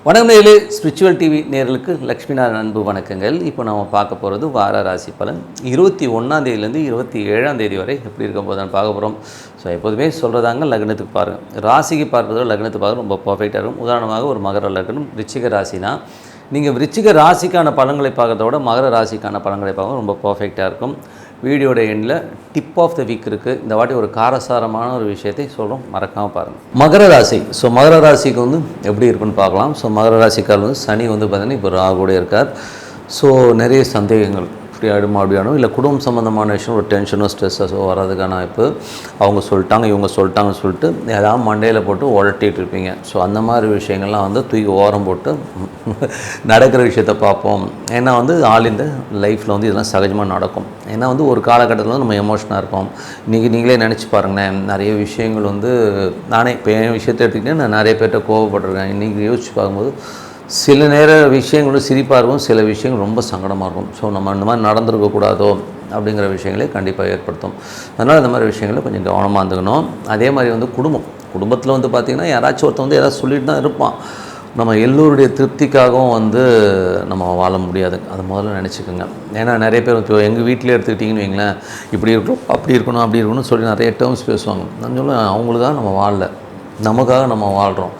வணக்கம் நேயர்களே, spiritual TV நேயர்களுக்கு லக்ஷ்மி நாராயணன் அன்பு வணக்கங்கள். இப்போ நம்ம பார்க்க போகிறது வார ராசி பலன் 21ஆம் தேதியிலேருந்து 27ஆம் தேதி வரை எப்படி இருக்க போதுன்னு பார்க்க போகிறோம். ஸோ எப்போதுமே சொல்கிறதாங்க, லக்னத்துக்கு பாருங்கள். ராசிக்கு பார்ப்பதோ லக்னத்துக்கு பார்க்க ரொம்ப பர்ஃபெக்டாக இருக்கும். உதாரணமாக ஒரு மகர லக்னம், விருச்சிக ராசினா நீங்கள் விருச்சிக ராசிக்கான பலன்களை பார்க்கறத விட மகர ராசிக்கான பலன்களை பார்க்க ரொம்ப பர்ஃபெக்டாக இருக்கும். வீடியோட எண்டில் டிப் ஆஃப் த வீக் இருக்குது. இந்த வாட்டி ஒரு காரசாரமான ஒரு விஷயத்தை சொல்கிறோம், மறக்காமல் பாருங்கள். மகர ராசி. ஸோ மகர ராசிக்கு வந்து எப்படி இருக்குன்னு பார்க்கலாம். ஸோ மகர ராசிக்கால் வந்து சனி வந்து பார்த்திங்கன்னா இப்போ ராகுடைய இருக்கார். ஸோ நிறைய சந்தேகங்கள் இப்படி ஆகிடுமா அப்படி ஆகிடும், இல்லை குடும்பம் சம்மந்தமான விஷயம் ஒரு டென்ஷனோ ஸ்ட்ரெஸ்ஸோ வர்றதுக்கான வாய்ப்பு. அவங்க சொல்லிட்டாங்க இவங்க சொல்லிட்டாங்கன்னு சொல்லிட்டு ஏதாவது மண்டையில் போட்டு உழட்டிகிட்டு இருப்பீங்க. ஸோ அந்த மாதிரி விஷயங்கள்லாம் வந்து தூக்கி ஓரம் போட்டு நடக்கிற விஷயத்தை பார்ப்போம். ஏன்னா வந்து ஆல் இந்த லைஃப்பில் வந்து இதெல்லாம் சகஜமாக நடக்கும். ஏன்னா வந்து ஒரு காலகட்டத்தில் வந்து நம்ம எமோஷனாக இருப்போம். இன்றைக்கி நீங்களே நினச்சி பாருங்களேன், நிறைய விஷயங்கள் வந்து நானே இப்போ என் விஷயத்தை எடுத்துக்கிட்டே நான் நிறைய பேர்கிட்ட கோவப்பட்டிருக்கேன். இன்றைக்கி யோசிச்சு பார்க்கும்போது சில நேர விஷயங்களும் சிரிப்பாக இருக்கும், சில விஷயங்கள் ரொம்ப சங்கடமாக இருக்கும். ஸோ நம்ம இந்த மாதிரி நடந்துருக்கக்கூடாதோ அப்படிங்கிற விஷயங்களே கண்டிப்பாக ஏற்படுத்தும். அதனால் இந்த மாதிரி விஷயங்களை கொஞ்சம் கவனமாக இருந்துக்கணும். அதே மாதிரி வந்து குடும்பத்தில் வந்து பார்த்திங்கன்னா யாராச்சும் ஒருத்தர் வந்து ஏதாவது சொல்லிட்டு தான் இருப்பான். நம்ம எல்லோருடைய திருப்திக்காகவும் வந்து நம்ம வாழ முடியாது, அதை முதல்ல நினச்சிக்கோங்க. ஏன்னா நிறைய பேர் இப்போ எங்கள் வீட்டிலே எடுத்துக்கிட்டிங்கன்னு வைங்களேன், இப்படி இருக்கணும் அப்படி இருக்கணும் அப்படி இருக்கணும்னு சொல்லி நிறைய டேர்ம்ஸ் பேசுவாங்க. நான் சொல்லுவேன், அவங்களுக்காக நம்ம வாழல, நமக்காக நம்ம வாழ்கிறோம்.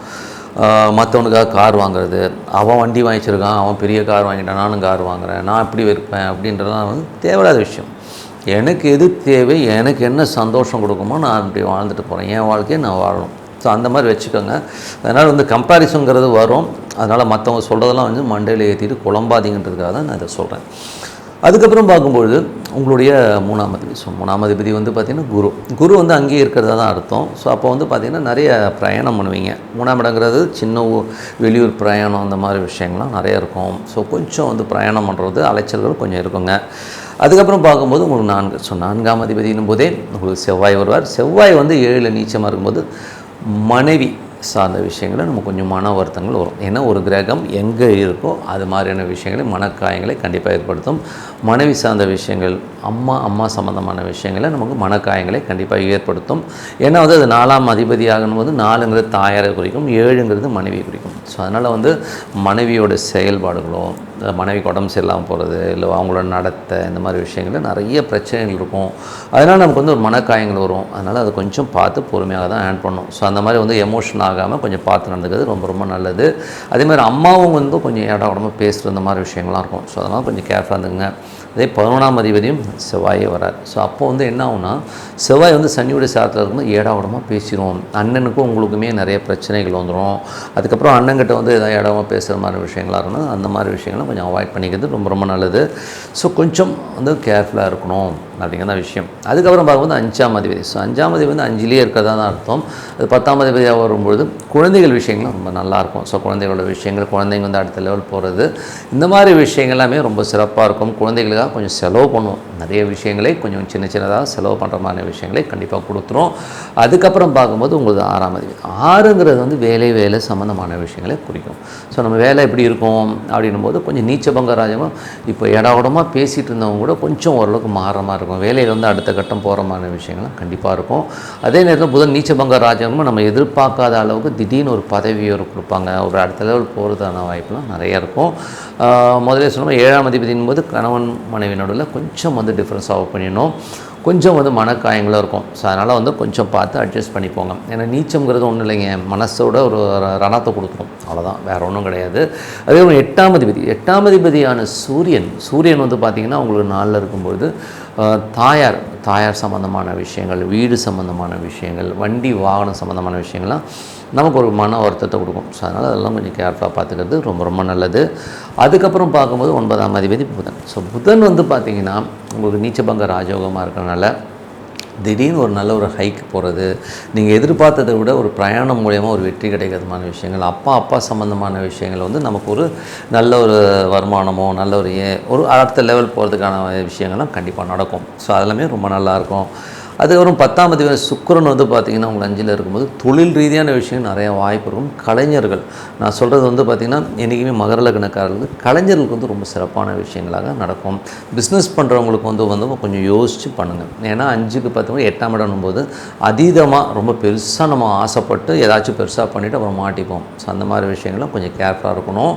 மற்றவனுக்காக கார் வாங்குறது, அவன் வண்டி வாங்கிச்சிருக்கான், அவன் பெரிய கார் வாங்கிட்டான், நானும் கார் வாங்குகிறேன், நான் இப்படி இருப்பேன் அப்படின்றதான் வந்து தேவையில்லாத விஷயம். எனக்கு எது தேவை, எனக்கு என்ன சந்தோஷம் கொடுக்குமோ நான் அப்படி வாழ்ந்துட்டு போகிறேன், என் வாழ்க்கையை நான் வாழணும். ஸோ அந்த மாதிரி வச்சுக்கோங்க. அதனால் வந்து கம்பேரிசனுங்கிறது வரும். அதனால் மற்றவங்க சொல்கிறதெல்லாம் வந்து மண்டையில் ஏற்றிட்டு குழம்பாதீங்கன்றதுக்காக தான் நான் இதை சொல்கிறேன். அதுக்கப்புறம் பார்க்கும்பொழுது உங்களுடைய மூணாம் அதிபதி. ஸோ மூணாம் அதிபதி வந்து பார்த்திங்கன்னா குரு வந்து அங்கேயே இருக்கிறதா தான் அர்த்தம். ஸோ அப்போ வந்து பார்த்திங்கன்னா நிறைய பிரயாணம் பண்ணுவீங்க. மூணாம் இடங்கிறது சின்ன வெளியூர் பிரயாணம், அந்த மாதிரி விஷயங்கள்லாம் நிறைய இருக்கும். ஸோ கொஞ்சம் வந்து பிரயாணம் பண்ணுறது அலைச்சல்கள் கொஞ்சம் இருக்குங்க. அதுக்கப்புறம் பார்க்கும்போது உங்களுக்கு 4. ஸோ 4ஆம் அதிபதினும் போதே உங்களுக்கு செவ்வாய் வருவார். செவ்வாய் வந்து 7 நீச்சமாக இருக்கும்போது மனைவி சார்ந்த விஷயங்களை நம்ம கொஞ்சம் மன வருத்தங்கள் வரும். ஏன்னா ஒரு கிரகம் எங்கே இருக்கோ அது மாதிரியான விஷயங்களை மனக்காயங்களை கண்டிப்பாக ஏற்படுத்தும். மனைவி சார்ந்த விஷயங்கள், அம்மா சம்மந்தமான விஷயங்களை நமக்கு மனக்காயங்களை கண்டிப்பாக ஏற்படுத்தும். ஏன்னா வந்து அது 4ஆம் அதிபதி ஆகும்போது 4ங்கிறது தாயாரை குறிக்கும், 7ங்கிறது மனைவியை குறிக்கும். ஸோ அதனால் வந்து மனைவியோட செயல்பாடுகளோ, மனைவிக்கு உடம்பு சரியில்லாமல் போகிறது, இல்லை அவங்களோட நடத்தை, இந்த மாதிரி விஷயங்களில் நிறைய பிரச்சனைகள் இருக்கும். அதனால் நமக்கு வந்து ஒரு மனக்காயங்கள் வரும். அதனால் அதை கொஞ்சம் பார்த்து பொறுமையாக தான் ஹேண்ட் பண்ணணும். ஸோ அந்த மாதிரி வந்து எமோஷன் ஆகாமல் கொஞ்சம் பார்த்து நடந்துக்கிறது ரொம்ப ரொம்ப நல்லது. அதே மாதிரி அம்மாவும் வந்து கொஞ்சம் ஏடா உடம்பு பேசுகிற இந்த மாதிரி விஷயங்கள்லாம் இருக்கும். ஸோ அதனால் கொஞ்சம் கேர்ஃபுல்லாக இருந்துங்க. அதே 11ஆம் அதிபதியும் செவ்வாயே வராது. ஸோ அப்போ வந்து என்ன ஆகுனா, செவ்வாய் வந்து சனியோட சாரத்தில் இருக்கும்போது ஏடா உடம்பா பேசிடும். அண்ணனுக்கும் உங்களுக்குமே நிறைய பிரச்சனைகள் வந்துடும். அதுக்கப்புறம் அண்ணங்கிட்ட வந்து ஏதாவது இடமா பேசுகிற மாதிரி விஷயங்களாக இருக்கணும். அந்த மாதிரி விஷயங்கள்லாம் கொஞ்சம் அவாய்ட் பண்ணிக்கிறது ரொம்ப ரொம்ப நல்லது. ஸோ கொஞ்சம் வந்து கேர்ஃபுல்லாக இருக்கணும் அப்படிங்கிற விஷயம். அதுக்கப்புறம் பார்க்கும்போது 5ஆம் அதிபதி. ஸோ 5ஆம் அதிபதி வந்து 5லேயே இருக்கிறதா தான் அர்த்தம். அது 10ஆம் அதிபதியாக வரும்பொழுது குழந்தைகள் விஷயங்களும் ரொம்ப நல்லாயிருக்கும். ஸோ குழந்தைகளோட விஷயங்கள், குழந்தைங்க வந்து அடுத்த லெவல் போகிறது, இந்த மாதிரி விஷயங்கள் எல்லாமே ரொம்ப சிறப்பாக இருக்கும். குழந்தைகளுக்காக கொஞ்சம் செலவு பண்ணுவோம். நிறைய விஷயங்களை கொஞ்சம் சின்னதாக செலவு பண்ணுற மாதிரி விஷயங்களை கண்டிப்பாக கொடுத்துரும். அதுக்கப்புறம் பார்க்கும்போது உங்களுக்கு 6ஆம் அதிபதி. 6ங்கிறது வந்து வேலை சம்மந்தமான விஷயங்களை குறிக்கும். ஸோ நம்ம வேலை எப்படி இருக்கும் அப்படின்னும் போது கொஞ்சம் நீச்சபங்க ராஜமாக இப்போ இடமா பேசிகிட்டு இருந்தவங்க கூட கொஞ்சம் ஓரளவுக்கு மாறுற மாதிரி இருக்கும். வேலையில் வந்து அடுத்த கட்டம் போகிற மாதிரி விஷயங்கள்லாம் கண்டிப்பாக இருக்கும். அதே நேரத்தில் புதன் நீச்சபங்க ராஜகமும் நம்ம எதிர்பார்க்காத அளவுக்கு திடீர்னு ஒரு பதவியை கொடுப்பாங்க, ஒரு அடுத்த லெவல் போகிறதுக்கான வாய்ப்புலாம் நிறையா இருக்கும். முதலே சொன்னோம் 7ஆம் அதிபதியின் போது கணவன் மனைவி நடுவில் கொஞ்சம் வந்து டிஃப்ரென்ஸ் ஆஃப் பண்ணிடணும். கொஞ்சம் வந்து மனக்காயங்களும் இருக்கும். ஸோ அதனால் வந்து கொஞ்சம் பார்த்து அட்ஜஸ்ட் பண்ணிப்போங்க. ஏன்னா நீச்சம்ங்கிறது ஒன்றும் இல்லைங்க, மனசோட ஒரு ரணத்தை கொடுத்துரும், அவ்வளோதான், வேறு ஒன்றும் கிடையாது. அதே 8ஆம் அதிபதி. 8ஆம் அதிபதியான சூரியன் வந்து பார்த்திங்கன்னா உங்களுக்கு 4ல் இருக்கும்பொழுது தாயார் சம்மந்தமான விஷயங்கள், வீடு சம்மந்தமான விஷயங்கள், வண்டி வாகனம் சம்மந்தமான விஷயங்கள்லாம் நமக்கு ஒரு மன வருத்தத்தை கொடுக்கும். ஸோ அதனால் அதெல்லாம் கொஞ்சம் கேர்ஃபுல்லாக பார்த்துக்கிறது ரொம்ப ரொம்ப நல்லது. அதுக்கப்புறம் பார்க்கும்போது 9ஆம் அதிபதி புதன். ஸோ புதன் வந்து பார்த்திங்கன்னா உங்களுக்கு நீச்சபங்க ராஜயோகமாக இருக்கிறனால திடீர்னு ஒரு நல்ல ஒரு ஹைக் போகிறது, நீங்கள் எதிர்பார்த்ததை விட ஒரு பிரயாணம் மூலயமா ஒரு வெற்றி கிடைக்கிறதுமான விஷயங்கள், அப்பா சம்மந்தமான விஷயங்கள் வந்து நமக்கு ஒரு நல்ல ஒரு வருமானமோ நல்ல ஒரு அடுத்த லெவல் போகிறதுக்கான விஷயங்கள்லாம் கண்டிப்பாக நடக்கும். ஸோ அதெல்லாமே ரொம்ப நல்லாயிருக்கும். அதுக்கப்புறம் 10ஆம் அதிபதி சுக்கிரன் வந்து பார்த்திங்கன்னா உங்கள் 5ல் இருக்கும்போது தொழில் ரீதியான விஷயம் நிறைய வாய்ப்பு இருக்கும். கலைஞர்கள் நான் சொல்கிறது வந்து பார்த்திங்கன்னா என்றைக்குமே மகர லக்னக்காரர்களுக்கு கலைஞர்களுக்கு வந்து ரொம்ப சிறப்பான விஷயங்களாக நடக்கும். பிஸ்னஸ் பண்ணுறவங்களுக்கு வந்து கொஞ்சம் யோசித்து பண்ணுங்கள். ஏன்னா 5க்கு 10 8ஆம் இடம் போது அதீதமாக ரொம்ப பெருசாக நம்ம ஆசைப்பட்டு ஏதாச்சும் பெருசாக பண்ணிவிட்டு அப்புறம் மாட்டிப்போம். ஸோ அந்த மாதிரி விஷயங்கள்லாம் கொஞ்சம் கேர்ஃபுல்லாக இருக்கணும்.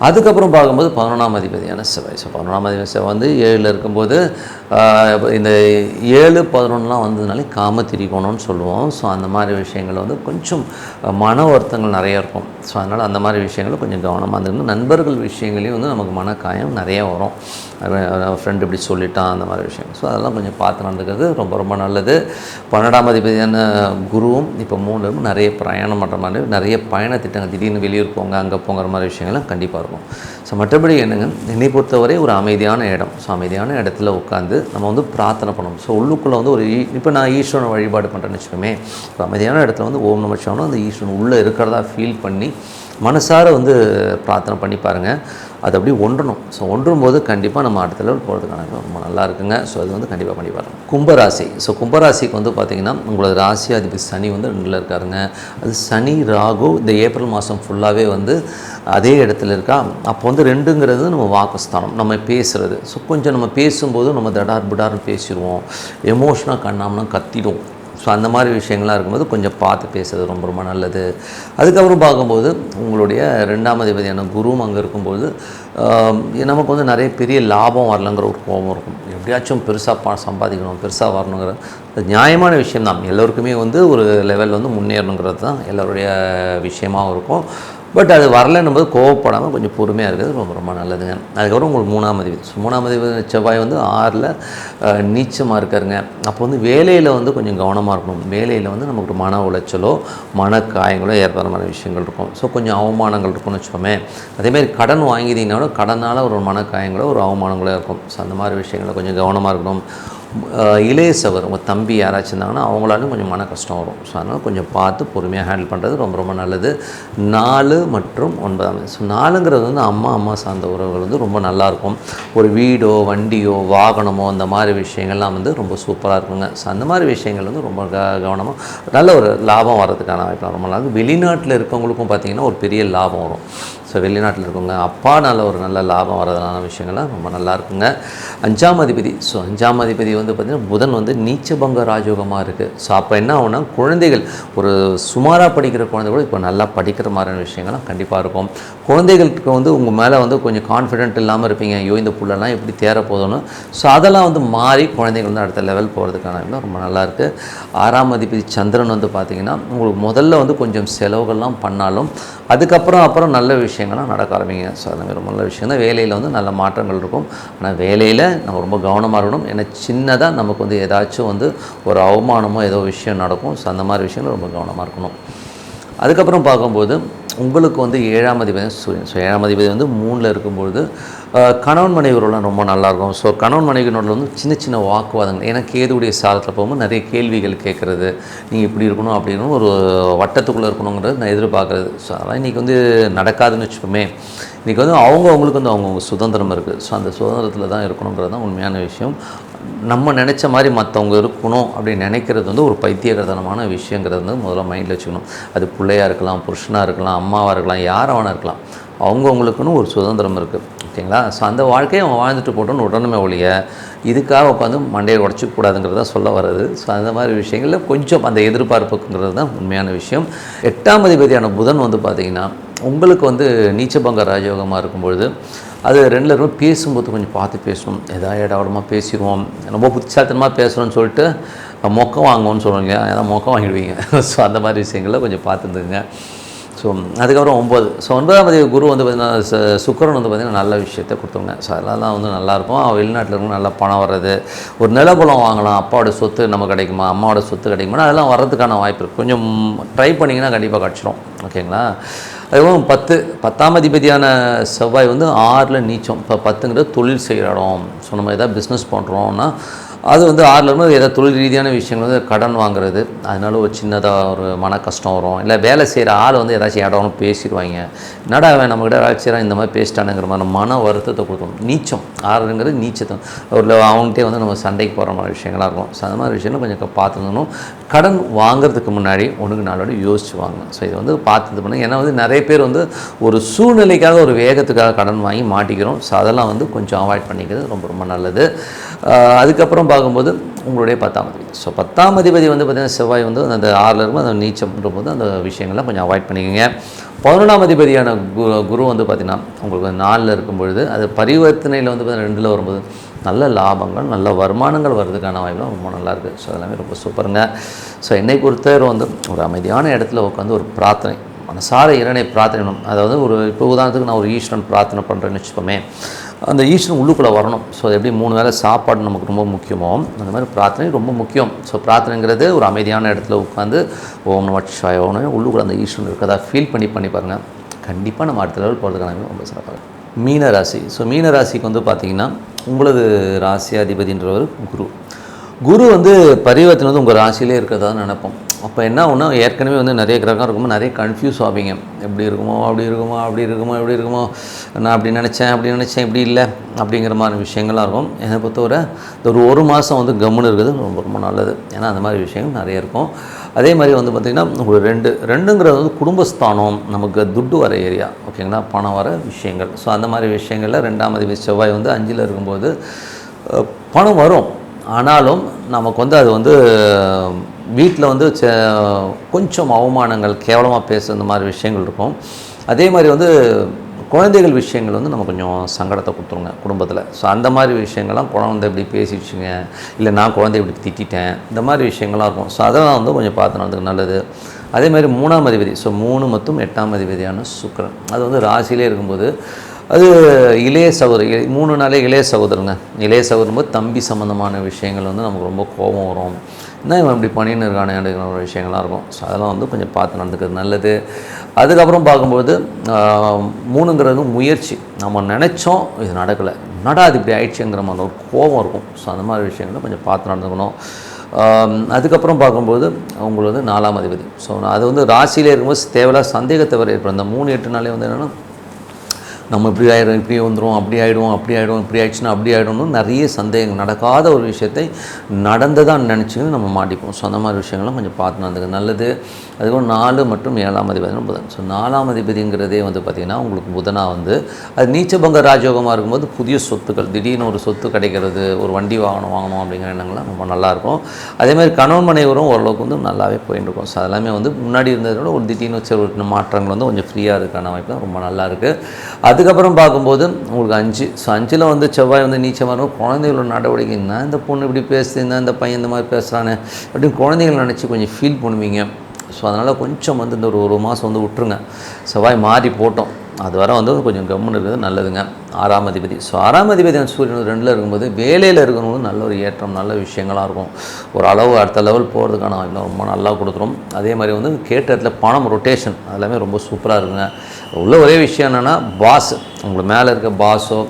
அதுக்கப்புறம் பார்க்கும்போது 11ஆம் அதிபதியான செவ்வாய். ஸோ 11ஆம் அதிபதி செவ்வாய் வந்து 7ல் இருக்கும்போது இந்த 7, 11லாம் வந்ததுனாலே காம திரிகோணம்னு சொல்லுவோம். ஸோ அந்த மாதிரி விஷயங்கள் வந்து கொஞ்சம் மன வருத்தங்கள் நிறைய இருக்கும். ஸோ அதனால் அந்த மாதிரி விஷயங்களும் கொஞ்சம் கவனமாக இருந்துக்கணும். நண்பர்கள் விஷயங்களையும் வந்து நமக்கு மனக்காயம் நிறைய வரும். ஃப்ரெண்டு இப்படி சொல்லிட்டான் அந்த மாதிரி விஷயம். ஸோ அதெல்லாம் கொஞ்சம் பார்த்து நடந்துக்கிறது ரொம்ப ரொம்ப நல்லது. 12ஆம் அதிபதியான குருவும் இப்போ 3லும் நிறைய பிரயாணம் பண்ணுற மாதிரி நிறைய பயண திட்டங்கள் திடீர்னு வெளியூர் போங்க அங்கே போங்கிற மாதிரி விஷயங்கள்லாம் கண்டிப்பாக இருக்கும். ஸோ மற்றபடி என்னங்க, என்னை பொறுத்தவரை ஒரு அமைதியான இடம். ஸோ அமைதியான இடத்துல உட்காந்து நம்ம வந்து பிரார்த்தனை பண்ணணும். ஸோ உள்ளுக்குள்ளே வந்து ஒரு இப்போ நான் ஈஸ்வரனை வழிபாடு பண்ணுறேன்னு வச்சுக்கோமே, இப்போ அமைதியான இடத்துல வந்து ஓம் நம சிவாயன்னு அந்த ஈஸ்வரன் உள்ளே இருக்கிறதா ஃபீல் பண்ணி மனசார வந்து பிரார்த்தனை பண்ணி பாருங்கள். அது அப்படியே ஒன்றணும். ஸோ ஒன்றும் போது கண்டிப்பாக நம்ம அடுத்த லெவல் போகிறதுக்கான ரொம்ப நல்லா இருக்குங்க. ஸோ அது வந்து கண்டிப்பாக பண்ணி பாருங்கள். கும்பராசி. ஸோ கும்பராசிக்கு வந்து பார்த்திங்கன்னா உங்களோட ராசி அதிபதி சனி வந்து 2ல் இருக்காருங்க. அது சனி ராகு இந்த ஏப்ரல் மாதம் ஃபுல்லாகவே வந்து அதே இடத்துல இருக்கா. அப்போ வந்து 2ங்கிறது நம்ம வாக்குஸ்தானம், நம்ம பேசுகிறது. ஸோ கொஞ்சம் நம்ம பேசும்போது நம்ம தடார் பிடார்னு பேசிடுவோம், எமோஷனாக கண்ணாமனா கத்திடுவோம். ஸோ அந்த மாதிரி விஷயங்கள்லாம் இருக்கும்போது கொஞ்சம் பார்த்து பேசுறது ரொம்ப ரொம்ப நல்லது. அதுக்கப்புறம் பார்க்கும்போது உங்களுடைய 2ஆம் அதிபதியான குருவும் அங்கே இருக்கும்போது நமக்கு வந்து நிறைய பெரிய லாபம் வரலங்கிற ஒரு கோபம் இருக்கும். எப்படியாச்சும் பெருசாக சம்பாதிக்கணும், பெருசாக வரணுங்கிற நியாயமான விஷயம்தான். எல்லோருக்குமே வந்து ஒரு லெவல் வந்து முன்னேறணுங்கிறது தான் எல்லோருடைய விஷயமாகவும் இருக்கும். பட் அது வரலன்னும் போது கோவப்படாமல் கொஞ்சம் பொறுமையாக இருக்கிறது ரொம்ப ரொம்ப நல்லதுங்க. அதுக்கப்புறம் உங்களுக்கு 3ஆம் அதிபதி. ஸோ 3ஆம் அதிபதி செவ்வாய் வந்து 6ல் நீச்சமாக இருக்காருங்க. அப்போ வந்து வேலையில் வந்து கொஞ்சம் கவனமாக இருக்கணும். வேலையில் வந்து நமக்கு மன உளைச்சலோ மனக்காயங்களோ ஏற்படுற மாதிரி விஷயங்கள் இருக்கும். ஸோ கொஞ்சம் அவமானங்கள் இருக்கும்னு வச்சுக்கோமே. அதேமாதிரி கடன் வாங்கிட்டீங்கன்னா கடனால் ஒரு மனக்காயங்களோ ஒரு அவமானங்களோ இருக்கும். ஸோ அந்த மாதிரி விஷயங்களை கொஞ்சம் கவனமாக இருக்கணும். இளைய சவர் உங்கள் தம்பி யாராச்சும் இருந்தாங்கன்னா அவங்களாலும் கொஞ்சம் மன கஷ்டம் வரும். ஸோ அதனால் கொஞ்சம் பார்த்து பொறுமையாக ஹேண்டில் பண்ணுறது ரொம்ப ரொம்ப நல்லது. 4 மற்றும் 9ஆம். ஸோ 4ங்கிறது வந்து அம்மா சார்ந்த உறவுகள் வந்து ரொம்ப நல்லாயிருக்கும். ஒரு வீடோ வண்டியோ வாகனமோ அந்த மாதிரி விஷயங்கள்லாம் வந்து ரொம்ப சூப்பராக இருக்குங்க. ஸோ அந்த மாதிரி விஷயங்கள் வந்து ரொம்ப கவனமாக நல்ல ஒரு லாபம் வர்றதுக்கான வாய்ப்பு ரொம்ப நல்லா. வெளிநாட்டில் இருக்கவங்களுக்கும் பார்த்திங்கன்னா ஒரு பெரிய லாபம் வரும். ஸோ வெளிநாட்டில் இருக்கவங்க அப்பானால் ஒரு நல்ல லாபம் வரதுனால விஷயங்கள்லாம் ரொம்ப நல்லா இருக்குங்க. 5ஆம் அதிபதி. ஸோ 5ஆம் அதிபதி வந்து பார்த்திங்கன்னா புதன் வந்து நீச்சபங்க ராஜயோகமாக இருக்குது. ஸோ அப்போ என்ன ஆகுனா குழந்தைகள் ஒரு சுமாராக படிக்கிற குழந்தை கூட இப்போ நல்லா படிக்கிற மாதிரியான விஷயங்கள்லாம் கண்டிப்பாக இருக்கும். குழந்தைகளுக்கு வந்து உங்கள் மேலே வந்து கொஞ்சம் கான்ஃபிடென்ட் இல்லாமல் இருப்பீங்க. ஐயோ இந்த புள்ளெல்லாம் எப்படி தேர போதும்னு. ஸோ அதெல்லாம் வந்து மாறி குழந்தைகள் வந்து அடுத்த லெவல் போகிறதுக்கான ரொம்ப நல்லாயிருக்கு. 6ஆம் அதிபதி சந்திரன் வந்து பார்த்திங்கன்னா உங்களுக்கு முதல்ல வந்து கொஞ்சம் செலவுகள்லாம் பண்ணாலும் அதுக்கப்புறம் நல்ல விஷயங்கள்லாம் நடக்க ஆரம்பிங்க. ஸோ அதுமாதிரி ரொம்ப நல்ல விஷயம் தான். வேலையில் வந்து நல்ல மாற்றங்கள் இருக்கும். ஆனால் வேலையில் நம்ம ரொம்ப கவனமாக இருக்கணும். ஏன்னா சின்னதாக நமக்கு வந்து ஏதாச்சும் வந்து ஒரு அவமானமோ ஏதோ விஷயம் நடக்கும். ஸோ அந்த மாதிரி விஷயங்கள் ரொம்ப கவனமாக இருக்கணும். அதுக்கப்புறம் பார்க்கும்போது உங்களுக்கு வந்து 7ஆம் அதிபதி சூரியன். ஸோ 7ஆம் அதிபதி வந்து 3ல் இருக்கும்பொழுது கணவன் மனைவியோடலாம் ரொம்ப நல்லாயிருக்கும். ஸோ கணவன் மனைவியினோட வந்து சின்ன சின்ன வாக்குவாதங்கள், ஏன்னா கேதுவுடைய சாரத்தில் போகும்போது நிறைய கேள்விகள் கேட்குறது, நீங்கள் இப்படி இருக்கணும் அப்படி இருக்கணும் ஒரு வட்டத்துக்குள்ளே இருக்கணுங்கிறது நான் எதிர்பார்க்குறது. ஸோ அதெல்லாம் இன்றைக்கி வந்து நடக்காதுன்னு வச்சுக்கோமே. இன்றைக்கி வந்து அவங்களுக்கு வந்து அவங்கவுங்க சுதந்திரம் இருக்குது. ஸோ அந்த சுதந்திரத்தில் தான் இருக்கணுங்கிறது தான் உண்மையான விஷயம். நம்ம நினச்ச மாதிரி மற்றவங்க இருக்கணும் அப்படின்னு நினைக்கிறது வந்து ஒரு பைத்தியகரத்தனமான விஷயங்கிறது வந்து முதல்ல மைண்டில் வச்சுக்கணும். அது பிள்ளையாக இருக்கலாம், புருஷனாக இருக்கலாம், அம்மாவாக இருக்கலாம், யாராக இருக்கலாம். அவங்கவுங்களுக்குன்னு ஒரு சுதந்திரம் இருக்குது. ஓகேங்களா? ஸோ அந்த வாழ்க்கையை அவன் வாழ்ந்துட்டு போட்டோன்னு உடனே ஒழிய இதுக்காக உட்காந்து மண்டையை உடச்சிக்கூடாதுங்கிறத சொல்ல வர்றது. ஸோ அந்த மாதிரி விஷயங்களில் கொஞ்சம் அந்த எதிர்பார்ப்புங்கிறது தான் உண்மையான விஷயம். 8ஆம் அதிபதியான புதன் வந்து பார்த்திங்கன்னா உங்களுக்கு வந்து நீச்சபங்க ராஜயோகமாக இருக்கும்பொழுது அது 2ல் இருக்கும். பேசும்போது கொஞ்சம் பார்த்து பேசணும். எதாவது இடவடமாக பேசிடுவோம், ரொம்ப புத்திசாலித்தனமாக பேசுகிறோன்னு சொல்லிட்டு மொக்கம் வாங்குவோன்னு சொல்லுவாங்க, அதான் மொக்கம் வாங்கிடுவீங்க. ஸோ அந்த மாதிரி விஷயங்களில் கொஞ்சம் பார்த்துருந்துங்க. ஸோ அதுக்கப்புறம் 9. ஸோ 9ஆம் அதிபதி குரு வந்து பார்த்திங்கன்னா சுக்கிரன் வந்து பார்த்திங்கன்னா நல்ல விஷயத்தை கொடுத்துருங்க. ஸோ அதெல்லாம் வந்து நல்லாயிருக்கும். வெளிநாட்டில் இருக்கணும், நல்லா பணம் வர்றது, ஒரு நிலபலம் வாங்கலாம், அப்பாவோட சொத்து நம்ம கிடைக்குமா, அம்மாவோட சொத்து கிடைக்குமா, அதெல்லாம் வர்றதுக்கான வாய்ப்பு இருக்குது. கொஞ்சம் ட்ரை பண்ணிங்கன்னா கண்டிப்பாக கிடச்சிரும். ஓகேங்களா? அதுக்கப்புறம் 10ஆம் அதிபதியான செவ்வாய் வந்து 6ல் நீச்சம். இப்போ 10ங்கிறது தொழில் செய்கிற இடம். ஸோ நம்ம எதாவது பிஸ்னஸ் பண்ணுறோன்னா அது வந்து 6ல் இருக்கும்போது ஏதாவது தொழில் ரீதியான விஷயங்கள் வந்து கடன் வாங்குறது, அதனால ஒரு சின்னதாக ஒரு மன கஷ்டம் வரும். இல்லை வேலை செய்கிற ஆள் வந்து ஏதாச்சும் இடம்னு பேசிடுவாங்க, என்னடா அவன் நம்மக்கிட்ட வேலை செய்கிறான் இந்த மாதிரி பேசிட்டானுங்கிற மாதிரி மன வருத்தத்தை கொடுக்கும். நீச்சம் 6ங்கிறது நீச்சத்தை ஒரு அவங்ககிட்டே வந்து நம்ம சண்டைக்கு போகிற மாதிரி விஷயங்களாக இருக்கும். ஸோ அந்த மாதிரி விஷயங்கள் கொஞ்சம் பார்த்துக்கணும். கடன் வாங்குறதுக்கு முன்னாடி 1க்கு 4 வாட்டி யோசிச்சு வாங்கணும். ஸோ இது வந்து பார்த்து இது பண்ணுங்க. ஏன்னா வந்து நிறைய பேர் வந்து ஒரு சூழ்நிலைக்காக ஒரு வேகத்துக்காக கடன் வாங்கி மாட்டிக்கிறோம். ஸோ அதெல்லாம் வந்து கொஞ்சம் அவாய்ட் பண்ணிக்கிறது ரொம்ப ரொம்ப நல்லது. அதுக்கப்புறம் பார்க்கும்போது உங்களுடைய 10ஆம் அதிபதி. ஸோ 10ஆம் அதிபதி வந்து பார்த்திங்கன்னா செவ்வாய் வந்து அந்த 6ல் இருக்கும், அந்த நீச்சம்ன்ற போது அந்த விஷயங்கள்லாம் கொஞ்சம் அவாய்ட் பண்ணிக்கோங்க. 11ஆம் அதிபதியான குரு வந்து பார்த்திங்கன்னா உங்களுக்கு 4ல் இருக்கும்பொழுது அது பரிவர்த்தனையில் வந்து பார்த்திங்கன்னா 2ல் வரும்போது நல்ல லாபங்கள் நல்ல வருமானங்கள் வர்றதுக்கான வாய்ப்புலாம் ரொம்ப நல்லாயிருக்கு. ஸோ எல்லாமே ரொம்ப சூப்பருங்க. ஸோ என்னை பொறுத்தவரை வந்து ஒரு அமைதியான இடத்துல உட்காந்து ஒரு பிரார்த்தனை மனசார இறைவனை பிரார்த்தனை, அதாவது ஒரு இப்போ உதாரணத்துக்கு நான் ஒரு ஈஸ்வரன் பிரார்த்தனை பண்ணுறேன்னு வச்சுக்கோமே, அந்த ஈஸ்வரன் உள்ளுக்குள்ளே வரணும். ஸோ அது எப்படி 3 வேளை சாப்பாடு நமக்கு ரொம்ப முக்கியமோ அந்த மாதிரி பிரார்த்தனை ரொம்ப முக்கியம். ஸோ பிரார்த்தனைங்கிறது ஒரு அமைதியான இடத்துல உட்காந்து ஓம் நமச்சிவாய ஓம் உள்ளுக்குள்ளே அந்த ஈஸ்வரன் இருக்கிறதா ஃபீல் பண்ணி பாருங்கள். கண்டிப்பாக நம்ம அடுத்த லெவல் போகிறதுக்கான ரொம்ப சிறப்பாக. மீன ராசி. ஸோ மீன ராசிக்கு வந்து பார்த்திங்கன்னா உங்களது ராசியாதிபதின்றவர் குரு வந்து பரிவர்த்தனை வந்து உங்கள் ராசியிலே இருக்கிறதா நினைப்போம். அப்போ என்ன ஒன்றா ஏற்கனவே வந்து நிறைய கிரகம் இருக்கும்போது நிறைய கன்ஃபியூஸ் ஆவீங்க. எப்படி இருக்குமோ அப்படி இருக்குமோ அப்படி இருக்குமோ எப்படி இருக்குமோ, நான் அப்படி நினச்சேன் இப்படி இல்லை அப்படிங்கிற மாதிரி விஷயங்கள்லாம் இருக்கும். என்னை பொறுத்தவரை இந்த ஒரு மாதம் வந்து கம்முன்னு இருக்குது ரொம்ப ரொம்ப நல்லது. ஏன்னா அந்த மாதிரி விஷயங்கள் நிறைய இருக்கும். அதே மாதிரி வந்து பார்த்திங்கன்னா ஒரு ரெண்டுங்கிறது வந்து குடும்பஸ்தானம், நமக்கு துட்டு வர ஏரியா, ஓகேங்களா, பணம் வர விஷயங்கள். ஸோ அந்த மாதிரி விஷயங்களில் 2ஆம் அதிபதி செவ்வாய் வந்து 5ல் இருக்கும்போது பணம் வரும். ஆனாலும் நமக்கு வந்து அது வந்து வீட்டில் வந்து கொஞ்சம் அவமானங்கள், கேவலமாக பேசுகிற இந்த மாதிரி விஷயங்கள் இருக்கும். அதே மாதிரி வந்து குழந்தைகள் விஷயங்கள் வந்து நம்ம கொஞ்சம் சங்கடத்தை கொடுத்துருங்க குடும்பத்தில். ஸோ அந்த மாதிரி விஷயங்கள்லாம் குழந்தை இப்படி பேசிடுச்சுங்க, இல்லை நான் குழந்தை இப்படி திட்டேன், இந்த மாதிரி விஷயங்கள்லாம் இருக்கும். ஸோ அதெல்லாம் வந்து கொஞ்சம் பார்த்து நடந்துக்கு நல்லது. அதே மாதிரி 3ஆம் அதிபதி, ஸோ 3 மற்றும் 8ஆம் அதிபதியான சுக்கிரன், அது வந்து ராசியிலே இருக்கும்போது அது இளைய சகோதரர், 3 நாளே இளைய சகோதரங்க. இளைய சகோதரன் போது தம்பி சம்மந்தமான விஷயங்கள் வந்து நமக்கு ரொம்ப கோபம் வரும். என்ன இவன் இப்படி பண்ணின்னு இருக்கானே அப்படிங்கிற ஒரு விஷயங்கள்லாம் இருக்கும். ஸோ அதெல்லாம் வந்து கொஞ்சம் பார்த்து நடந்துக்கிறது நல்லது. அதுக்கப்புறம் பார்க்கும்போது 3ங்கிறது முயற்சி. நம்ம நினச்சோம் இது நடக்கலை, என்னடா அது இப்படி ஆயிடுச்சுங்கிற மாதிரி ஒரு கோபம் இருக்கும். ஸோ அந்த மாதிரி விஷயங்களை கொஞ்சம் பார்த்து நடந்துக்கணும். அதுக்கப்புறம் பார்க்கும்போது உங்களுக்கு வந்து 4ஆம் அதிபதி. ஸோ அது வந்து ராசியிலே இருக்கும்போது தேவையில்லாத சந்தேகத்தை வர ஏற்படும். அந்த 3-8 நாளே வந்து என்னென்னா நம்ம இப்படி ஆகிடும், இப்படி வந்துடும், அப்படி ஆகிடும், இப்படி ஆயிடுச்சுன்னா அப்படி ஆகிடும்னு நிறைய சந்தேகம், நடக்காத ஒரு விஷயத்தை நடந்ததான் நினச்சிக்கின்னு நம்ம மாட்டிப்போம். ஸோ அந்த மாதிரி விஷயங்கள்லாம் கொஞ்சம் பார்த்து நடந்துக்க நல்லது. அதுக்கப்புறம் 4 மற்றும் 7ஆம் அதிபதி புதன். ஸோ 4ஆம் அதிபதிங்கிறதே வந்து பார்த்திங்கன்னா உங்களுக்கு புதனாக வந்து அது நீச்சபங்க ராஜயோகமாக இருக்கும்போது புதிய சொத்துக்கள், திடீர்னு ஒரு சொத்து கிடைக்கிறது, ஒரு வண்டி வாங்கணும் அப்படிங்கிற எண்ணங்கள்லாம் ரொம்ப நல்லாயிருக்கும். அதேமாதிரி கணவன் மனைவரும் ஓரளவுக்கு வந்து நல்லாவே போயிட்டு இருக்கும். ஸோ அதெல்லாமே வந்து முன்னாடி இருந்ததை விட ஒரு திடீர்னு வச்ச ஒரு மாற்றங்கள் வந்து கொஞ்சம் ஃப்ரீயாக இருக்கான வாய்ப்பு தான் ரொம்ப நல்லாயிருக்கு. அதுக்கப்புறம் பார்க்கும்போது உங்களுக்கு 5. ஸோ 5ல் வந்து செவ்வாய் வந்து நீச்சமாக இருக்கும். குழந்தைகளோட நடவடிக்கை, என்ன இந்த பொண்ணு இப்படி பேசுது, என்ன இந்த பையன் இந்த மாதிரி பேசுகிறானே அப்படின்னு குழந்தைகள் நினச்சி கொஞ்சம் ஃபீல் பண்ணுவீங்க. ஸோ அதனால் கொஞ்சம் வந்து இந்த ஒரு மாதம் வந்து விட்டுருங்க. செவ்வாய் மாறி போட்டோம், அது வர வந்து கொஞ்சம் கம்முன்னு இருக்கிறது நல்லதுங்க. 6ஆம் அதிபதி. ஸோ 6ஆம் அதிபதி அந்த சூரியன் 2ல் இருக்கும்போது வேலையில் இருக்கிறவங்க நல்ல ஒரு ஏற்றம், நல்ல விஷயங்களாக இருக்கும். ஒரு அளவு அடுத்த லெவல் போகிறதுக்கான வாய்ப்பு ரொம்ப நல்லா கொடுத்துரும். அதே மாதிரி வந்து கேட்ட இடத்துல பணம் ரொட்டேஷன் அதெல்லாமே ரொம்ப சூப்பராக இருக்குங்க. உள்ள ஒரே விஷயம் என்னென்னா பாஸ், உங்களுக்கு மேலே இருக்க பாஸோ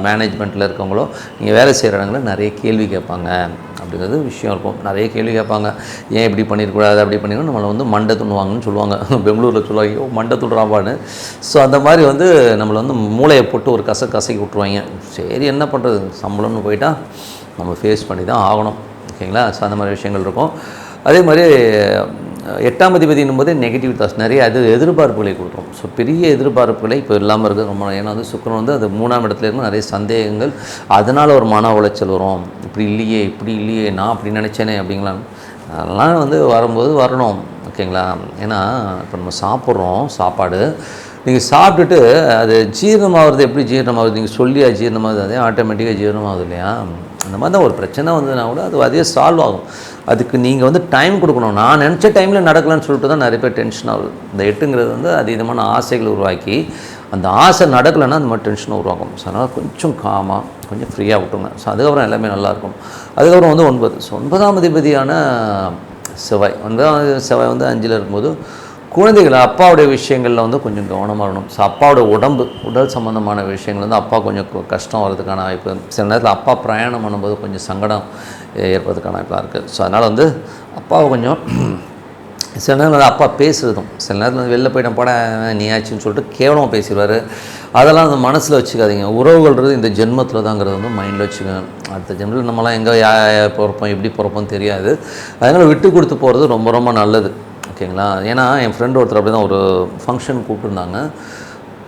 மேனேஜ்மெண்ட்டில் இருக்கவங்களோ நீங்கள் வேலை செய்கிற இடங்களில் நிறைய கேள்வி கேட்பாங்க அப்படிங்கிறது விஷயம் இருக்கும். நிறைய கேள்வி கேட்பாங்க, ஏன் இப்படி பண்ணிடக்கூடாது அப்படி பண்ணிடணும், நம்மளை வந்து மண்டை துண்ணுவாங்கன்னு சொல்லுவாங்க. பெங்களூரில் சொல்லுவாங்க மண்டை துண்டுறாப்பான்னு. ஸோ அந்த மாதிரி வந்து நம்மளை வந்து மூளையை போட்டு ஒரு கசக்கி விட்ருவாங்க. சரி என்ன பண்ணுறது, சம்பளம்னு போயிட்டால் நம்ம ஃபேஸ் பண்ணி தான் ஆகணும், ஓகேங்களா. ஸோ அந்த மாதிரி விஷயங்கள் இருக்கும். அதே மாதிரி 8ஆம் அதிபதினும் போது நெகட்டிவ் தாட்ஸ் நிறைய எதிர்பார்ப்புகளை கொடுத்துரும். ஸோ பெரிய எதிர்பார்ப்புகளை இப்போ இல்லாமல் இருக்குது ரொம்ப. ஏன்னா வந்து சுக்கிரன் வந்து அது 3ஆம் இடத்துல இருக்கும், நிறைய சந்தேகங்கள், அதனால் ஒரு மன உளைச்சல் வரும். இப்படி இல்லையே நான் அப்படி நினச்சேனே அப்படிங்களாம், அதெல்லாம் வந்து வரும்போது வரணும், ஓகேங்களா. ஏன்னா இப்போ நம்ம சாப்பிட்றோம் சாப்பாடு, நீங்கள் சாப்பிட்டுட்டு அது ஜீரணமாகிறது, எப்படி ஜீரணமாகுது, நீங்கள் சொல்லி ஜீரணமாகுது, அதே ஆட்டோமேட்டிக்காக ஜீரணமாகுது இல்லையா. அந்த மாதிரி தான் ஒரு பிரச்சனை வந்ததுன்னா கூட அது அதே சால்வ் ஆகும். அதுக்கு நீங்கள் வந்து டைம் கொடுக்கணும். நான் நினச்ச டைமில் நடக்கலான்னு சொல்லிட்டு தான் நிறைய பேர் டென்ஷன் ஆகுது. இந்த 8ங்கிறது வந்து அதீதமான ஆசைகளை உருவாக்கி அந்த ஆசை நடக்கலைன்னா அந்த மாதிரி டென்ஷனை உருவாக்கும். ஸோ அதனால் கொஞ்சம் காமாக கொஞ்சம் ஃப்ரீயாக விட்டுருங்க. ஸோ அதுக்கப்புறம் எல்லாமே நல்லாயிருக்கும். அதுக்கப்புறம் வந்து 9. ஸோ 9ஆம் அதிபதியான செவ்வாய், 9ஆம் செவ்வாய் வந்து 5ல் இருக்கும்போது குழந்தைகள் அப்பாவுடைய விஷயங்களில் வந்து கொஞ்சம் கவனமாக இருக்கணும். ஸோ அப்பாவோட உடல் சம்மந்தமான விஷயங்கள் வந்து அப்பா கொஞ்சம் கஷ்டம் வர்றதுக்கான வாய்ப்பு, சில நேரத்தில் அப்பா பிரயாணம் பண்ணும்போது கொஞ்சம் சங்கடம் ஏற்படுறதுக்கான வாய்ப்பாக இருக்குது. ஸோ அதனால் வந்து அப்பாவை கொஞ்சம் சில நேரம் வந்து அப்பா பேசுகிறதும், சில நேரத்தில் வந்து வெளில போய்ட்டு போட நீ ஆச்சுன்னு சொல்லிட்டு கேவலமாக பேசிடுவார். அதெல்லாம் அந்த மனசில் வச்சுக்காதீங்க. உறவுகள்ன்றது இந்த ஜென்மத்தில் தாங்கிறது வந்து மைண்டில் வச்சுக்கோங்க. அடுத்த ஜென்மத்தில் நம்மளாம் எங்கே பிறப்போம் எப்படி பிறப்போம் தெரியாது. அதனால் விட்டு கொடுத்து போகிறது ரொம்ப ரொம்ப நல்லது. ஓகேங்களா? ஏன்னா என் ஃப்ரெண்டு ஒருத்தர் அப்படி தான் ஒரு ஃபங்க்ஷன் கூப்பிட்டுருந்தாங்க.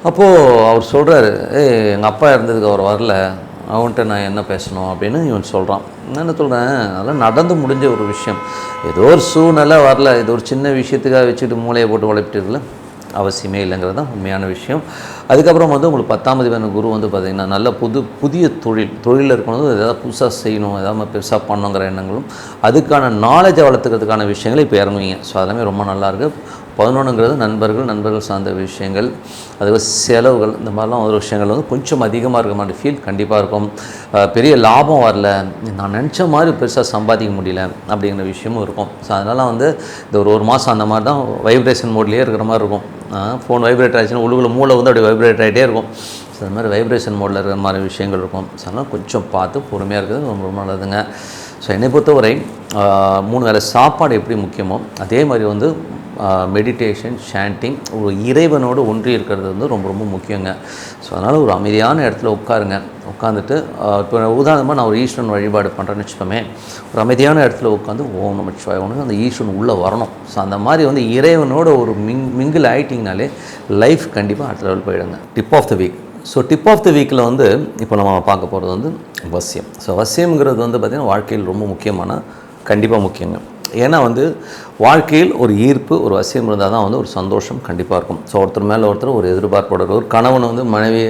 அப்போது அவர் சொல்கிறாரு, எங்கள் அப்பா இருந்ததுக்கு அவர் வரல, அவன்கிட்ட நான் என்ன பேசணும் அப்படின்னு இவன் சொல்கிறான். நான் என்ன சொல்கிறேன், அதெல்லாம் நடந்து முடிஞ்ச ஒரு விஷயம். ஏதோ ஒரு சூழ்நிலை வரல, இது ஒரு சின்ன விஷயத்துக்காக வச்சுட்டு மூளையை போட்டு உழைப்பிட்டு அவசியமே இல்லைங்கிறது தான் உண்மையான விஷயம். அதுக்கப்புறம் வந்து உங்களுக்கு 10ஆம் அதிபதி குரு வந்து பார்த்திங்கன்னா நல்ல புதிய தொழிலில் இருக்கணும், எதாவது புதுசாக செய்யணும், எதாவது பெருசாக பண்ணணுங்கிற எண்ணங்களும் அதுக்கான நாலேஜை வளர்த்துக்கிறதுக்கான விஷயங்கள் இப்போ இறங்குவீங்க. ஸோ அதெல்லாமே ரொம்ப நல்லாயிருக்கு. 11ங்கிறது நண்பர்கள் சார்ந்த விஷயங்கள், அதுக்கு செலவுகள், இந்த மாதிரிலாம் ஒரு விஷயங்கள் வந்து கொஞ்சம் அதிகமாக இருக்க மாதிரி ஃபீல் கண்டிப்பாக இருக்கும். பெரிய லாபம் வரல, நான் நினச்ச மாதிரி பெருசாக சம்பாதிக்க முடியல அப்படிங்கிற விஷயமும் இருக்கும். ஸோ அதனால் வந்து இந்த ஒரு மாதம் அந்த மாதிரி தான் வைப்ரேஷன் மோட்லேயே இருக்கிற மாதிரி இருக்கும். ஃபோன் வைப்ரேட் ஆகிடுச்சுன்னா உள்ளுக்குள்ள மூளை வந்து அப்படி வைப்ரேட் ஆகிட்டே இருக்கும். ஸோ அது மாதிரி வைப்ரேஷன் மோடில் இருக்கிற மாதிரி விஷயங்கள் இருக்கும். ஸோ அதனால் கொஞ்சம் பார்த்து பொறுமையாக இருக்கிறது ரொம்ப ரொம்ப நல்லதுங்க. ஸோ என்னை பொறுத்தவரை 3 வேளை சாப்பாடு எப்படி முக்கியமோ அதே மாதிரி வந்து மெடிடேஷன், சாண்டிங், ஒரு இறைவனோடு ஒன்றி இருக்கிறது வந்து ரொம்ப ரொம்ப முக்கியங்க. ஸோ அதனால் ஒரு அமைதியான இடத்துல உட்காந்துட்டு இப்போ உதாரணமாக நான் ஒரு ஈஸ்வரன் வழிபாடு பண்ணுறேன்னு வச்சுக்கோமே, ஒரு அமைதியான இடத்துல உட்காந்து ஓம் நமச்சிவாய ஒன்று அந்த ஈஸ்வரன் உள்ளே வரணும். ஸோ அந்த மாதிரி வந்து இறைவனோட ஒரு மிங்கிள் ஆகிட்டிங்கனாலே லைஃப் கண்டிப்பாக அடுத்த லெவல் போயிடுங்க. Tip of the week. So tip of the வீக்கில் வந்து இப்போ நம்ம பார்க்க போகிறது வந்து வசியம். ஸோ வசியம்ங்கிறது வந்து பார்த்திங்கன்னா வாழ்க்கையில் ரொம்ப கண்டிப்பாக முக்கியங்க. ஏன்னா வந்து வாழ்க்கையில் ஒரு ஈர்ப்பு, ஒரு வசியம் இருந்தால் தான் வந்து ஒரு சந்தோஷம் கண்டிப்பாக இருக்கும். ஸோ ஒருத்தர் மேலே ஒருத்தர் ஒரு எதிர்பார்ப்போட, ஒரு கணவன் வந்து மனைவியை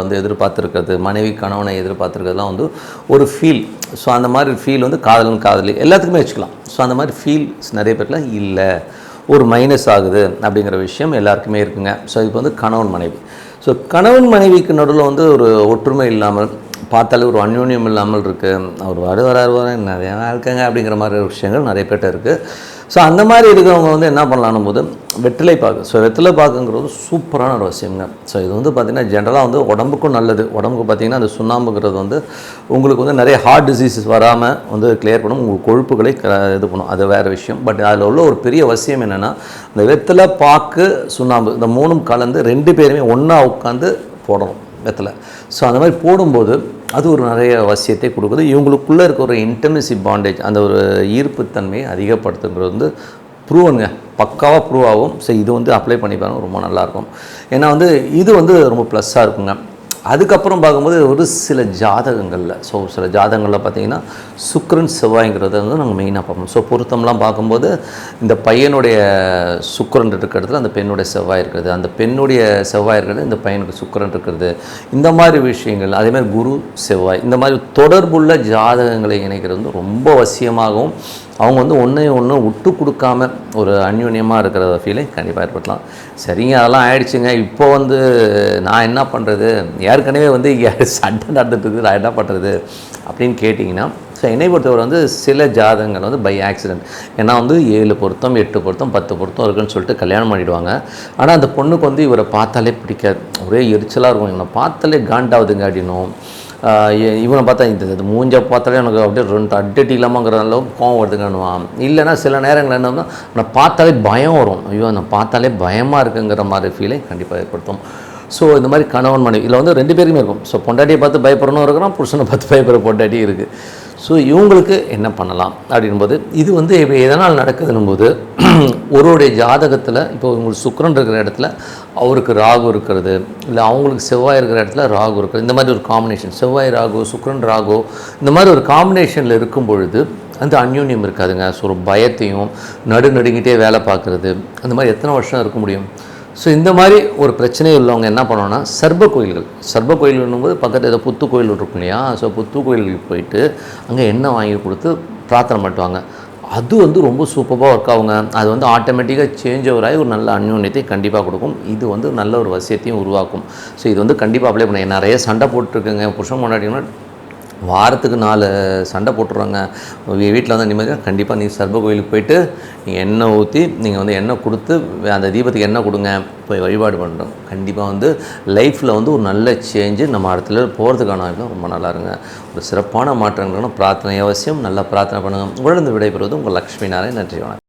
வந்து எதிர்பார்த்துருக்கிறது, மனைவி கணவனை எதிர்பார்த்துருக்கிறதுலாம் வந்து ஒரு ஃபீல். ஸோ அந்த மாதிரி ஃபீல் வந்து காதலி எல்லாத்துக்குமே வச்சுக்கலாம். ஸோ அந்த மாதிரி ஃபீல்ஸ் நிறைய பேர்ல இல்லை, ஒரு மைனஸ் ஆகுது அப்படிங்கிற விஷயம் எல்லாருக்குமே இருக்குங்க. ஸோ இப்போ வந்து கணவன் மனைவி. ஸோ கணவன் மனைவிக்கு நடுவில் வந்து ஒரு ஒற்றுமை இல்லாமல், பார்த்தாலே ஒரு அந்யோன்யம் இல்லாமல் இருக்குது. அவர் வராரு நிறையா இருக்காங்க அப்படிங்கிற மாதிரி விஷயங்கள் நிறைய பேர்ட்ட இருக்குது. ஸோ அந்த மாதிரி இருக்கிறவங்க வந்து என்ன பண்ணலான்னும் போது வெற்றிலை பாக்கு. ஸோ வெற்றிலை பாக்குங்கிறது சூப்பரான ஒரு விஷயங்க. ஸோ இது வந்து பார்த்திங்கன்னா ஜென்ரலாக வந்து உடம்புக்கும் நல்லது. உடம்புக்கு பார்த்திங்கன்னா அந்த சுண்ணாம்புங்கிறது வந்து உங்களுக்கு வந்து நிறைய ஹார்ட் டிசீஸஸ் வராமல் வந்து கிளியர் பண்ணும், உங்களுக்கு கொழுப்புகளை இது பண்ணும், அது வேறு விஷயம். பட் அதில் உள்ள ஒரு பெரிய விஷயம் என்னென்னா, இந்த வெற்றிலை பாக்கு சுண்ணாம்பு இந்த 3ம் கலந்து 2 பேருமே ஒன்றா உட்காந்து போடணும் வெற்றிலை. ஸோ அந்த மாதிரி போடும்போது அது ஒரு நிறைய வசியத்தை கொடுக்குது. இவங்களுக்குள்ளே இருக்க ஒரு இன்டர்னசி பாண்டேஜ், அந்த ஒரு ஈர்ப்புத்தன்மையை அதிகப்படுத்துங்கிறது வந்து ப்ரூவனுங்க, பக்காவாக ப்ரூவ் ஆகும். ஸோ இது வந்து அப்ளை பண்ணி பாருங்க, ரொம்ப நல்லாயிருக்கும். ஏன்னா வந்து இது வந்து ரொம்ப ப்ளஸ்ஸாக இருக்குங்க. அதுக்கப்புறம் பார்க்கும்போது ஒரு சில ஜாதகங்களில், ஸோ சில ஜாதகங்களில் பார்த்திங்கன்னா சுக்கிரன் செவ்வாய்ங்கிறத வந்து நாங்கள் மெயினாக பார்ப்போம். ஸோ பொருத்தம்லாம் பார்க்கும்போது இந்த பையனுடைய சுக்கிரன் இருக்கிற இடத்துல அந்த பெண்ணுடைய செவ்வாய் இருக்கிறது, அந்த பெண்ணுடைய செவ்வாய் இருக்கிறது இந்த பையனுக்கு சுக்கிரன் இருக்கிறது, இந்த மாதிரி விஷயங்கள், அதேமாதிரி குரு செவ்வாய், இந்த மாதிரி தொடர்புள்ள ஜாதகங்களை இணைக்கிறது வந்து ரொம்ப அவசியமாகவும் அவங்க வந்து ஒன்று விட்டு கொடுக்காம ஒரு அந்யோன்யமாக இருக்கிற ஃபீலை கண்டிப்பாக ஏற்படுத்தலாம். சரிங்க, அதெல்லாம் ஆயிடுச்சுங்க. இப்போ வந்து நான் என்ன பண்ணுறது, ஏற்கனவே வந்து சண்டை நடந்துட்டு நான் என்ன பண்ணுறது அப்படின்னு கேட்டிங்கன்னா, ஸோ என்னை பொறுத்தவரை வந்து சில ஜாதகங்கள் வந்து பை ஆக்சிடென்ட், ஏன்னா வந்து 7 பொருத்தம் 8 பொருத்தம் 10 பொருத்தம் இருக்குன்னு சொல்லிட்டு கல்யாணம் பண்ணிவிடுவாங்க. ஆனால் அந்த பொண்ணுக்கு வந்து இவரை பார்த்தாலே பிடிக்காது, ஒரே எரிச்சலாக இருக்கும், இவனை பார்த்தாலே காண்டாவதுங்க அப்படின்னும், இவனை பார்த்தா இந்த மூஞ்சை பார்த்தாலே எனக்கு அப்படியே 2 அடி இல்லாமங்கிற அளவுக்கு கோவம் வருதுங்கன்னுவான். இல்லைனா சில நேரங்கள் என்னன்னா நான் பார்த்தாலே பயம் வரும், ஐயோ நான் பார்த்தாலே பயமாக இருக்குங்கிற மாதிரி ஃபீலை கண்டிப்பாக ஏற்படுத்தும். ஸோ இந்த மாதிரி கணவன் மனைவி இதில் வந்து 2 பேருமே இருக்கும். ஸோ பொண்டாட்டியை பார்த்து பயப்படணும் இருக்கிறோம், புருஷனை பார்த்து பயப்படுற பொண்டாட்டி இருக்குது. ஸோ இவங்களுக்கு என்ன பண்ணலாம் அப்படின்போது இது வந்து இப்போ எதனால் நடக்குதுன்னும் போது ஒருவருடைய ஜாதகத்தில் இப்போ உங்களுக்கு சுக்கிரன் இருக்கிற இடத்துல அவருக்கு ராகு இருக்கிறது, இல்லை அவங்களுக்கு செவ்வாய் இருக்கிற இடத்துல ராகு இருக்கிறது, இந்த மாதிரி ஒரு காம்பினேஷன், செவ்வாய் ராகு சுக்கிரன் ராகு இந்த மாதிரி ஒரு காம்பினேஷனில் இருக்கும் பொழுது அந்த அந்யோன்யம் இருக்காதுங்க. ஸோ ஒரு பயத்தையும் நடுங்கிட்டே வேலை பார்க்குறது, அந்த மாதிரி எத்தனை வருஷம் இருக்க முடியும்? ஸோ இந்த மாதிரி ஒரு பிரச்சனை உள்ளவங்க என்ன பண்ணோன்னா சர்ப கோயில்கள்னும் போது பக்கத்தில் ஏதோ புத்து கோயில் இருக்கும் இல்லையா, ஸோ புத்து கோயிலுக்கு போயிட்டு அங்கே எண்ணெய் வாங்கி கொடுத்து பிரார்த்தனை பண்ணுவாங்க. அது வந்து ரொம்ப சூப்பராக ஒர்க் ஆகுங்க. அது வந்து ஆட்டோமேட்டிக்காக சேஞ்ச் ஓவர் ஆகி ஒரு நல்ல அந்யோன்யத்தை கண்டிப்பாக கொடுக்கும். இது வந்து நல்ல ஒரு வசியத்தையும் உருவாக்கும். ஸோ இது வந்து கண்டிப்பாக அப்ளை பண்ண. நிறைய சண்டை போட்டுருக்குங்க புருஷன் முன்னாடினா வாரத்துக்கு 4 சண்டை போட்டுருவாங்க, வீட்டில் வந்து நிம்மதியாக, கண்டிப்பாக நீ சர்ப கோயிலுக்கு போயிட்டு நீங்கள் எண்ணெய் ஊற்றி நீங்கள் வந்து எண்ணெய் கொடுத்து அந்த தீபத்துக்கு எண்ணெய் கொடுங்க, போய் வழிபாடு பண்ணுறோம். கண்டிப்பாக வந்து லைஃப்பில் வந்து ஒரு நல்ல சேஞ்சு நம்ம இடத்துல போகிறதுக்கான வாய்ப்பு ரொம்ப நல்லா இருங்க. ஒரு சிறப்பான மாற்றங்களும் பிரார்த்தனை அவசியம். நல்லா பிரார்த்தனை பண்ணுங்கள். உங்களிடம் விடைபெறுவது உங்கள் லக்ஷ்மி நாராயணன். நன்றி, வணக்கம்.